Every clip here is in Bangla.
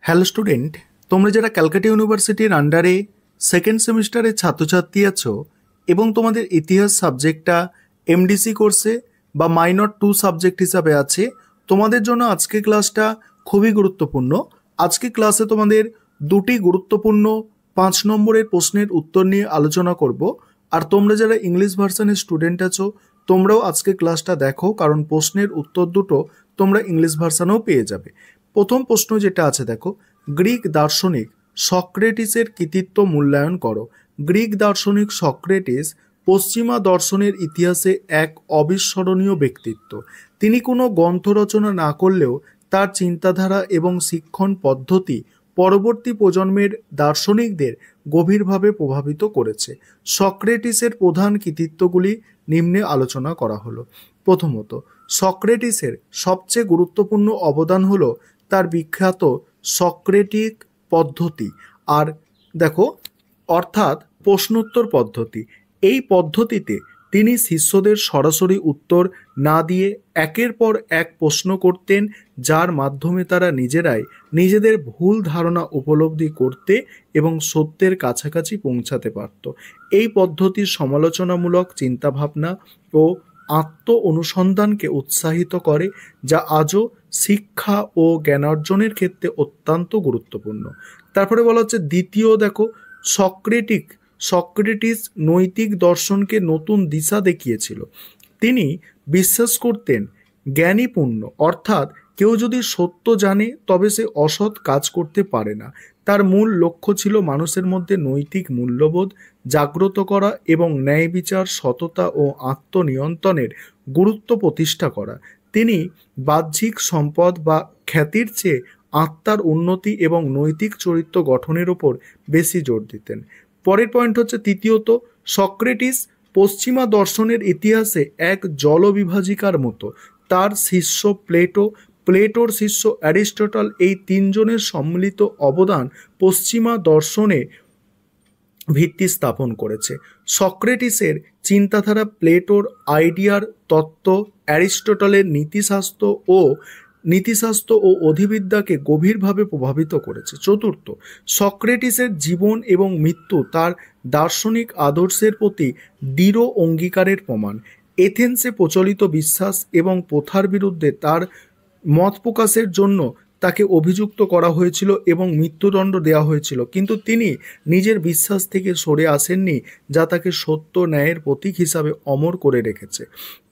হ্যালো স্টুডেন্ট, তোমরা যারা ক্যালকাটা ইউনিভার্সিটির আন্ডারে সেকেন্ড সেমিস্টারের ছাত্রছাত্রী আছো এবং তোমাদের ইতিহাস সাবজেক্টটা এমডিসি কোর্সে বা মাইনর 2 সাবজেক্ট হিসাবে আছে, তোমাদের জন্য আজকে ক্লাসটা খুবই গুরুত্বপূর্ণ। আজকে ক্লাসে তোমাদের দুটি গুরুত্বপূর্ণ 5 নম্বরের প্রশ্নের উত্তর নিয়ে আলোচনা করব। আর তোমরা যারা ইংলিশ ভার্সনের স্টুডেন্ট আছো তোমরাও আজকে ক্লাসটা দেখো, কারণ প্রশ্নের উত্তর দুটো তোমরা ইংলিশ ভার্সনেও পেয়ে যাবে। প্রথম প্রশ্ন যেটা আছে দেখো, গ্রিক দার্শনিক সক্রেটিসের কৃতিত্ব মূল্যায়ন করো। গ্রিক দার্শনিক সক্রেটিস পশ্চিমা দর্শনের ইতিহাসে এক অবিস্মরণীয় ব্যক্তিত্ব। তিনি কোনো গ্রন্থ রচনা না করলেও তার চিন্তাধারা এবং শিক্ষণ পদ্ধতি পরবর্তী প্রজন্মের দার্শনিকদের গভীরভাবে প্রভাবিত করেছে। সক্রেটিসের প্রধান কৃতিত্বগুলি নিম্নে আলোচনা করা হলো। প্রথমত, সক্রেটিসের সবচেয়ে গুরুত্বপূর্ণ অবদান হলো তার বিখ্যাত সক্রেটিক পদ্ধতি। আর দেখো, অর্থাৎ প্রশ্নোত্তর পদ্ধতি। এই পদ্ধতিতে তিনি শিষ্যদের সরাসরি উত্তর না দিয়ে একের পর এক প্রশ্ন করতেন, যার মাধ্যমে তারা নিজেরাই নিজেদের ভুল ধারণা উপলব্ধি করতে এবং সত্যের কাছাকাছি পৌঁছাতে পারত। এই পদ্ধতির সমালোচনামূলক চিন্তাভাবনা ও আত্ম অনুসন্ধানকে উৎসাহিত করে, যা আজও শিক্ষা ও জ্ঞানার্জনের ক্ষেত্রে অত্যন্ত গুরুত্বপূর্ণ। তারপরে বলা হচ্ছে দ্বিতীয়, দেখো, সক্রেটিস নৈতিক দর্শনকে নতুন দিশা দেখিয়েছিল। তিনি বিশ্বাস করতেন জ্ঞানী পুণ্য, অর্থাৎ কেউ যদি সত্য জানে তবে সে অসৎ কাজ করতে পারে না। তার মূল লক্ষ্য ছিল মানুষের মধ্যে নৈতিক মূল্যবোধ জাগ্রত করা এবং ন্যায় বিচার, সততা ও আত্মনিয়ন্ত্রণের গুরুত্ব প্রতিষ্ঠা করা। তিনি বাহ্যিক সম্পদ বা খ্যাতির চেয়ে আত্মার উন্নতি এবং নৈতিক চরিত্র গঠনের উপর বেশি জোর দিতেন। পরের পয়েন্ট হচ্ছে তৃতীয়ত, সক্রেটিস পশ্চিমা দর্শনের ইতিহাসে এক জলবিভাজিকার মতো। তার শিষ্য প্লেটোর শিষ্য অ্যারিস্টটল, এই তিনজনের সম্মিলিত অবদান পশ্চিমা দর্শনে ভিত্তি স্থাপন করেছে। সক্রেটিসের চিন্তাধারা প্লেটোর আইডিয়ার তত্ত্ব, অ্যারিস্টটলের নীতিশাস্ত্র ও অধিবিদ্যাকে গভীরভাবে প্রভাবিত করেছে। চতুর্থ, সক্রেটিসের জীবন এবং মৃত্যু তার দার্শনিক আদর্শের প্রতি দৃঢ় অঙ্গীকারের প্রমাণ। এথেন্সে প্রচলিত বিশ্বাস এবং প্রথার বিরুদ্ধে তার মত প্রকাশের জন্য তাকে অভিযুক্ত করা হয়েছিল এবং মৃত্যুদণ্ড দেওয়া হয়েছিল, কিন্তু তিনি নিজের বিশ্বাস থেকে সরে আসেননি, যা তাকে সত্য ন্যায়ের প্রতীক হিসাবে অমর করে রেখেছে।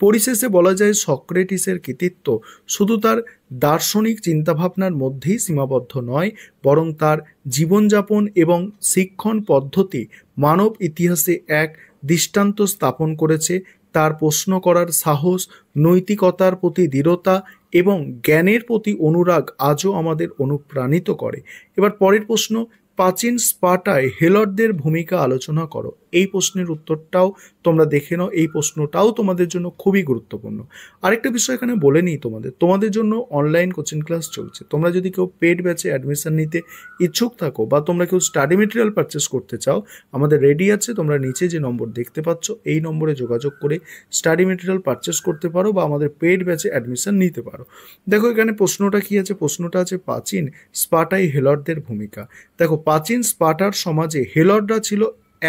পরিশেষে বলা যায়, সক্রেটিসের কৃতিত্ব শুধু তার দার্শনিক চিন্তাভাবনার মধ্যেই সীমাবদ্ধ নয়, বরং তার জীবনযাপন এবং শিক্ষণ পদ্ধতি মানব ইতিহাসে এক দৃষ্টান্ত স্থাপন করেছে। তার প্রশ্ন করার সাহস, নৈতিকতার প্রতি দৃঢ়তা এবং জ্ঞানের প্রতি অনুরাগ আজও আমাদের অনুপ্রাণিত করে। এবার পরের প্রশ্ন, প্রাচীন স্পার্টায় হেলডদের ভূমিকা আলোচনা করো। এই প্রশ্নের উত্তরটাও তোমরা দেখে নাও, এই প্রশ্নটাও তোমাদের জন্য খুবই গুরুত্বপূর্ণ। আরেকটা বিষয় এখানে বলে নিই, তোমাদের জন্য অনলাইন কোচিং ক্লাস চলছে। তোমরা যদি কেউ পেড ব্যাচে অ্যাডমিশন নিতে ইচ্ছুক থাকো বা তোমরা কেউ স্টাডি মেটেরিয়াল পারচেস করতে চাও, আমাদের রেডি আছে। তোমরা নিচে যে নম্বর দেখতে পাচ্ছ এই নম্বরে যোগাযোগ করে স্টাডি মেটেরিয়াল পারচেস করতে পারো বা আমাদের পেড ব্যাচে অ্যাডমিশন নিতে পারো। দেখো এখানে প্রশ্নটা কি আছে, প্রশ্নটা আছে প্রাচীন স্পার্টায় হেলডদের ভূমিকা। দেখো, প্রাচীন স্পার্টার সমাজে হেলডরা ছিল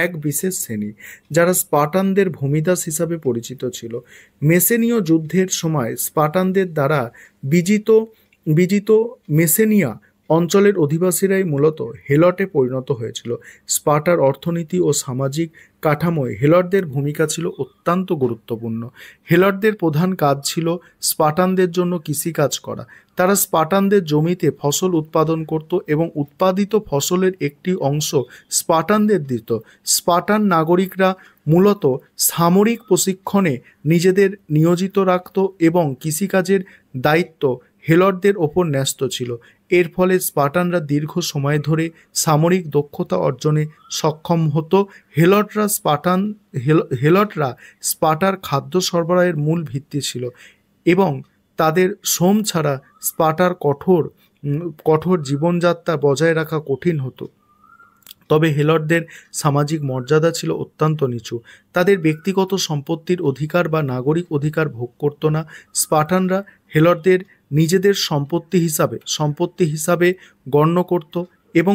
এক বিশেষ শ্রেণী, যারা স্পার্টানদের ভূমিদাস হিসাবে পরিচিত ছিল। মেসেনীয় যুদ্ধের সময় স্পার্টানদের দ্বারা বিজিত মেসেনিয়া অঞ্চলের অধিবাসীরাই মূলত হেলটে পরিণত হয়েছিল। স্পার্টার অর্থনীতি ও সামাজিক কাঠামোয় হেলটদের ভূমিকা ছিল অত্যন্ত গুরুত্বপূর্ণ। হেলটদের প্রধান কাজ ছিল স্পার্টানদের জন্য কৃষিকাজ করা। তারা স্পার্টানদের জমিতে ফসল উৎপাদন করত এবং উৎপাদিত ফসলের একটি অংশ স্পার্টানদের দিত। স্পার্টান নাগরিকরা মূলত সামরিক প্রশিক্ষণে নিজেদের নিয়োজিত রাখত এবং কৃষিকাজের দায়িত্ব হেলটদের ওপর ন্যস্ত ছিল। এর ফলে স্পার্টানরা দীর্ঘ সময় ধরে সামরিক দক্ষতা অর্জনে সক্ষম হতো। হেলটরা স্পার্টার খাদ্য সরবরাহের মূল ভিত্তি ছিল এবং তাদের শ্রম ছাড়া স্পার্টার কঠোর জীবনযাত্রা বজায় রাখা কঠিন হতো। তবে হেলটদের সামাজিক মর্যাদা ছিল অত্যন্ত নিচু। তাদের ব্যক্তিগত সম্পত্তির অধিকার বা নাগরিক অধিকার ভোগ করত না। স্পার্টানরা হেলটদের নিজেদের সম্পত্তি হিসাবে গণ্য করত এবং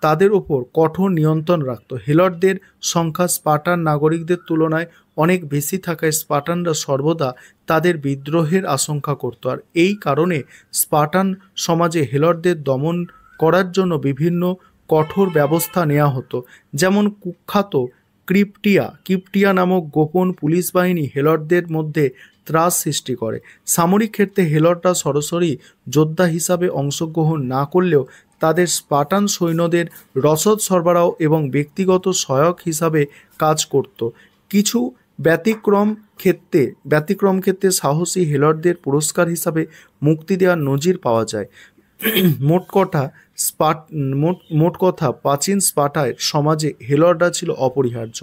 তাদের ওপর কঠোর নিয়ন্ত্রণ রাখত। হেলটদের সংখ্যা স্পার্টান নাগরিকদের তুলনায় অনেক বেশি থাকায় স্পার্টানরা সর্বদা তাদের বিদ্রোহের আশঙ্কা করত। আর এই কারণে স্পার্টান সমাজে হেলটদের দমন করার জন্য বিভিন্ন কঠোর ব্যবস্থা নেওয়া হতো। যেমন কুখ্যাত কিপ্টিয়া নামক গোপন পুলিশ বাহিনী হেলটদের মধ্যে ত্রাস সৃষ্টি করে। সামরিক ক্ষেত্রে হেলটরা সরাসরি যোদ্ধা হিসাবে অংশগ্রহণ না করলেও তাদের স্পার্টান সৈন্যদের রসদ সরবরাহ এবং ব্যক্তিগত সহায়ক হিসাবে কাজ করত। কিছু ব্যতিক্রম ক্ষেত্রে সাহসী হেলটদের পুরস্কার হিসাবে মুক্তি দেওয়ার নজির পাওয়া যায়। মোট কথা প্রাচীন স্পার্টায় সমাজে হেলটরা ছিল অপরিহার্য।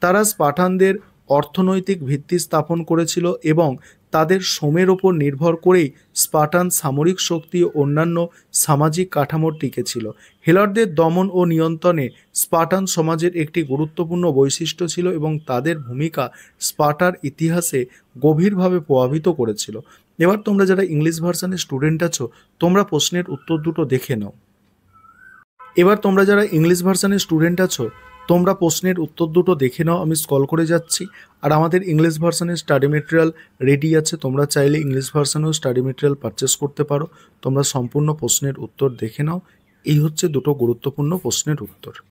তারা স্পার্টানদের অর্থনৈতিক ভিত্তি স্থাপন করেছিল এবং তাদের শ্রমের ওপর নির্ভর করেই স্পার্টান সামরিক শক্তি ও অন্যান্য সামাজিক কাঠামো টিকেছিল। হেলটদের দমন ও নিয়ন্ত্রণে স্পার্টান সমাজের একটি গুরুত্বপূর্ণ বৈশিষ্ট্য ছিল এবং তাদের ভূমিকা স্পার্টার ইতিহাসে গভীরভাবে প্রভাবিত করেছিল। এবার তোমরা যারা ইংলিশ ভার্সনের স্টুডেন্ট আছো, তোমরা প্রশ্নের উত্তর দুটো দেখে নাও। আমি স্ক্রল করে যাচ্ছি। আর আমাদের ইংলিশ ভার্সনের স্টাডি মেটেরিয়াল রেডি আছে, তোমরা চাইলে ইংলিশ ভার্সনেও স্টাডি মেটেরিয়াল পারচেস করতে পারো। তোমরা সম্পূর্ণ প্রশ্নের উত্তর দেখে নাও। এই হচ্ছে দুটো গুরুত্বপূর্ণ প্রশ্নের উত্তর।